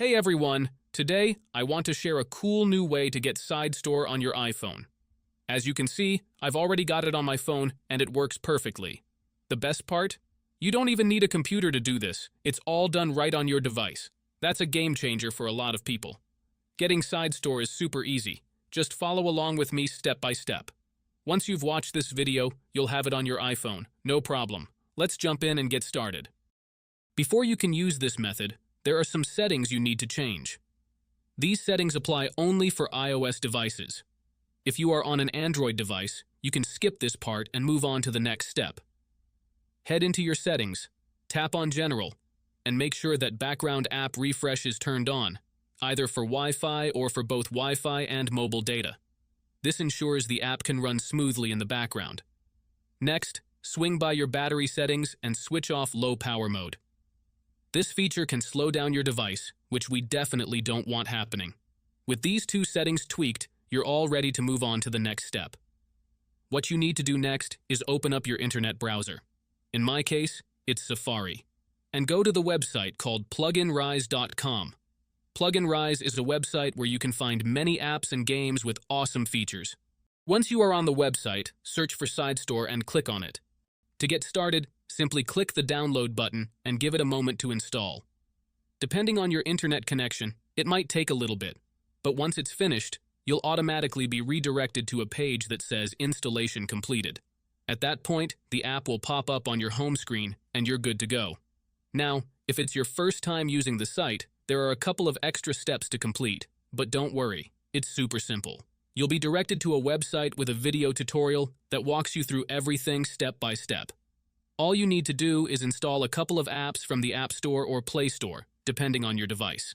Hey everyone, today I want to share a cool new way to get SideStore on your iPhone. As you can see, I've already got it on my phone and it works perfectly. The best part? You don't even need a computer to do this. It's all done right on your device. That's a game changer for a lot of people. Getting SideStore is super easy. Just follow along with me step by step. Once you've watched this video, you'll have it on your iPhone. No problem. Let's jump in and get started. Before you can use this method, there are some settings you need to change. These settings apply only for iOS devices. If you are on an Android device, you can skip this part and move on to the next step. Head into your settings, tap on General, and make sure that background app refresh is turned on, either for Wi-Fi or for both Wi-Fi and mobile data. This ensures the app can run smoothly in the background. Next, swing by your battery settings and switch off low power mode. This feature can slow down your device, which we definitely don't want happening. With these two settings tweaked, you're all ready to move on to the next step. What you need to do next is open up your internet browser. In my case, it's Safari. And go to the website called pluginrise.com. Pluginrise is a website where you can find many apps and games with awesome features. Once you are on the website, search for SideStore and click on it. To get started, simply click the download button and give it a moment to install. Depending on your internet connection, it might take a little bit, but once it's finished, you'll automatically be redirected to a page that says installation completed. At that point, the app will pop up on your home screen and you're good to go. Now, if it's your first time using the site, there are a couple of extra steps to complete, but don't worry, it's super simple. You'll be directed to a website with a video tutorial that walks you through everything step by step. All you need to do is install a couple of apps from the App Store or Play Store, depending on your device.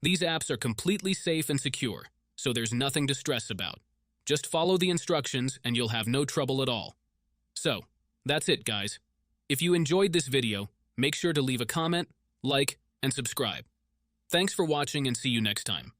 These apps are completely safe and secure, so there's nothing to stress about. Just follow the instructions and you'll have no trouble at all. So, that's it, guys. If you enjoyed this video, make sure to leave a comment, like, and subscribe. Thanks for watching and see you next time.